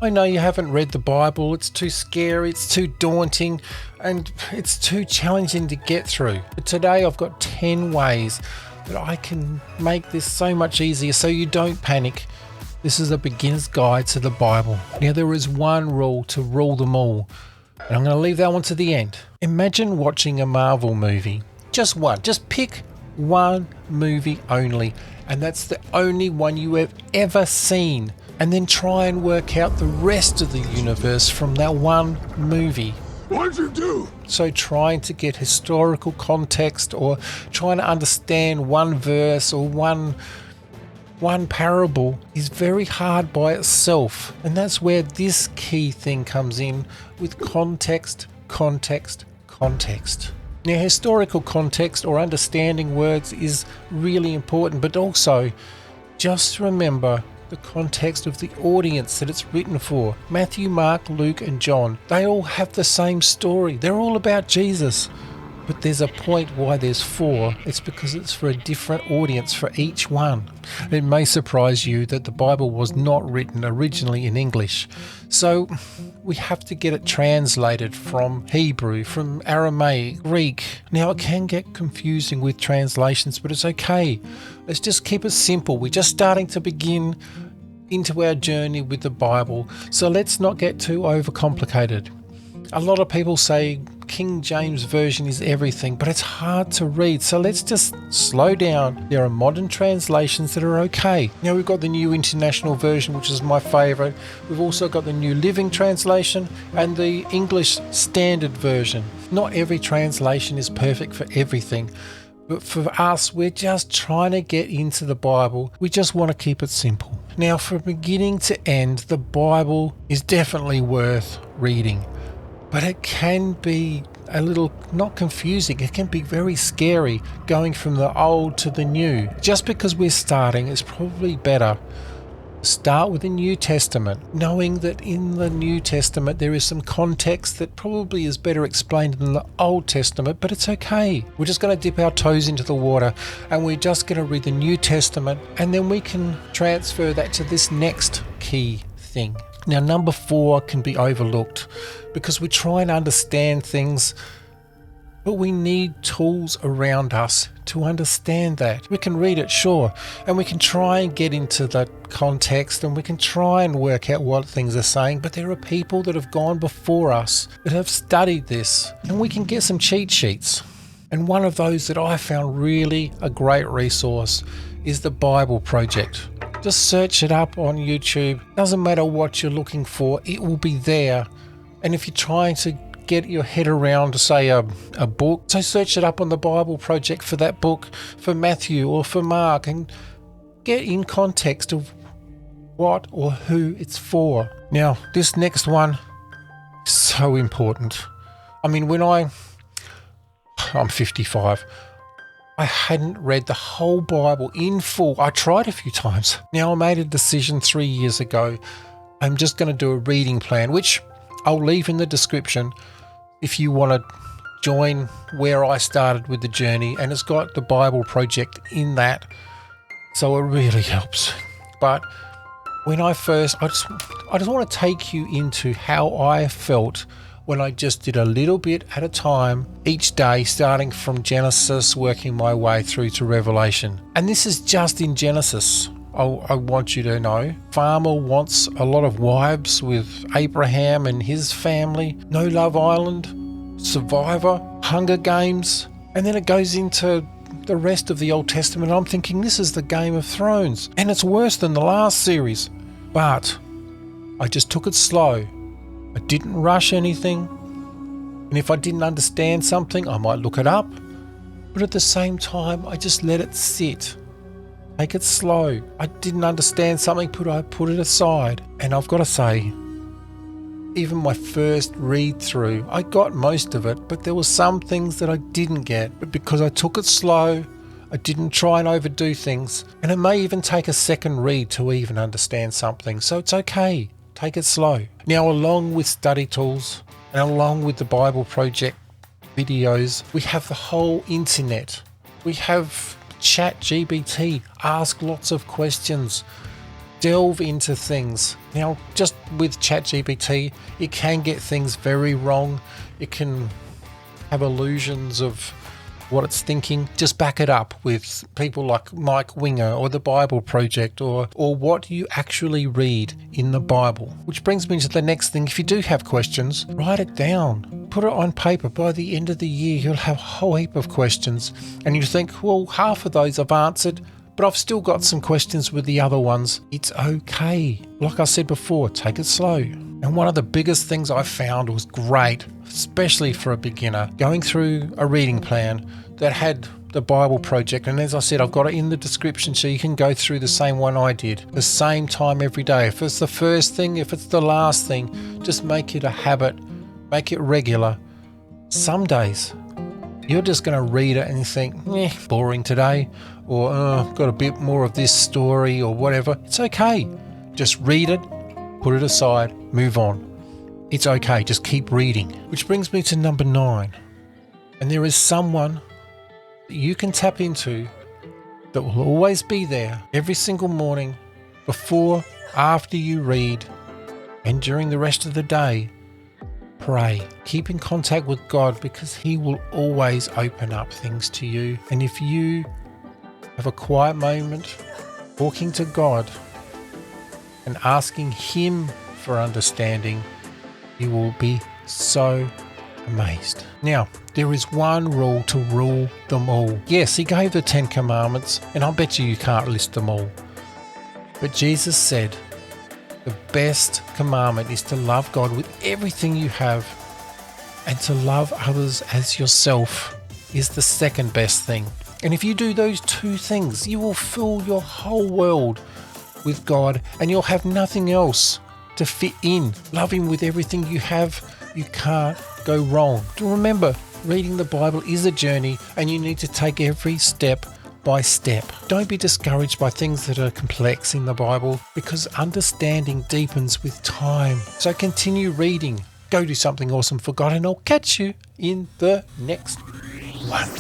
I know you haven't read the Bible, it's too scary, it's too daunting, and it's too challenging to get through. But today I've got 10 ways that I can make this so much easier so you don't panic. This is a beginner's guide to the Bible. Now there is one rule to rule them all, and I'm going to leave that one to the end. Imagine watching a Marvel movie. Just one. Just pick one movie only, and that's the only one you have ever seen. And then try and work out the rest of the universe from that one movie. What'd you do? So trying to get historical context or trying to understand one verse or one parable is very hard by itself. And that's where this key thing comes in with context. Now, historical context or understanding words is really important, but also just remember the context of the audience that it's written for. Matthew, Mark, Luke, and John, they all have the same story. They're all about Jesus. But there's a point why there's 4. It's because it's for a different audience for each one. It may surprise you that the Bible was not written originally in English. So we have to get it translated from Hebrew, from Aramaic, Greek. Now it can get confusing with translations, but it's okay. Let's just keep it simple. We're just starting to begin into our journey with the Bible. So let's not get too overcomplicated. A lot of people say King James Version is everything, but it's hard to read. So let's just slow down. There are modern translations that are okay. Now we've got the New International Version, which is my favorite. We've also got the New Living Translation and the English Standard Version. Not every translation is perfect for everything. But for us, we're just trying to get into the Bible. We just want to keep it simple. Now, from beginning to end, the Bible is definitely worth reading. But it can be a little, not confusing, it can be very scary going from the old to the new. Just because we're starting, it's probably better to start with the New Testament, knowing that in the New Testament there is some context that probably is better explained than the Old Testament, but it's okay. We're just going to dip our toes into the water and we're just going to read the New Testament, and then we can transfer that to this next key thing. Now, number 4 can be overlooked because we try and understand things, but we need tools around us to understand that. We can read it, sure, and we can try and get into the context and we can try and work out what things are saying, but there are people that have gone before us that have studied this, and we can get some cheat sheets. And one of those that I found really a great resource is the BibleProject. Just search it up on YouTube. Doesn't matter what you're looking for, it will be there. And if you're trying to get your head around, say, a book, so search it up on the BibleProject for that book, for Matthew or for Mark, and get in context of what or who it's for. Now, this next one is so important. I mean, I'm 55. I hadn't read the whole Bible in full. I tried a few times. Now I made a decision 3 years ago. I'm just going to do a reading plan, which I'll leave in the description if you want to join where I started with the journey. And it's got the BibleProject in that, so it really helps. But when I just want to take you into how I felt when I just did a little bit at a time each day, starting from Genesis, working my way through to Revelation. And this is just in Genesis. I want you to know. Farmer wants a lot of wives with Abraham and his family. No Love Island, Survivor, Hunger Games. And then it goes into the rest of the Old Testament. I'm thinking this is the Game of Thrones. And it's worse than the last series. But I just took it slow. I didn't rush anything, and if I didn't understand something, I might look it up, but at the same time, I just let it sit. Take it slow. I didn't understand something, but I put it aside. And I've got to say, even my first read through, I got most of it, but there were some things that I didn't get. But because I took it slow, I didn't try and overdo things, and it may even take a second read to even understand something, so it's okay. Take it slow. Now, along with study tools and along with the BibleProject videos, we have the whole internet. We have ChatGPT. Ask lots of questions. delve into things. Now, just with ChatGPT, it can get things very wrong. It can have illusions of what it's thinking. Just back it up with people like Mike Winger or the BibleProject or what you actually read in the Bible. Which brings me to the next thing. If you do have questions, write it down. Put it on paper. By the end of the year, you'll have a whole heap of questions. And you think, well, half of those I've answered, but I've still got some questions with the other ones. It's okay. Like I said before, take it slow. And one of the biggest things I found was great, especially for a beginner, going through a reading plan that had the BibleProject. And as I said, I've got it in the description so you can go through the same one I did, the same time every day. If it's the first thing, if it's the last thing, just make it a habit, make it regular. Some days, you're just going to read it and you think, boring today, or got a bit more of this story or whatever. It's okay. Just read it, put it aside, move on. It's okay. Just keep reading. Which brings me to number 9. And there is someone that you can tap into that will always be there every single morning, before, after you read, and during the rest of the day. Pray. Keep in contact with God, because He will always open up things to you. And if you have a quiet moment talking to God and asking Him for understanding, you will be so amazed. Now, there is one rule to rule them all. Yes, He gave the 10 commandments, and I bet you can't list them all. But Jesus said the best commandment is to love God with everything you have, and to love others as yourself is the second best thing. And if you do those 2 things, you will fill your whole world with God, and you'll have nothing else to fit in. Love Him with everything you have. You can't go wrong. To remember, reading the Bible is a journey, and you need to take every step by step. Don't be discouraged by things that are complex in the Bible, because understanding deepens with time. So continue reading. Go do something awesome for God, and I'll catch you in the next one.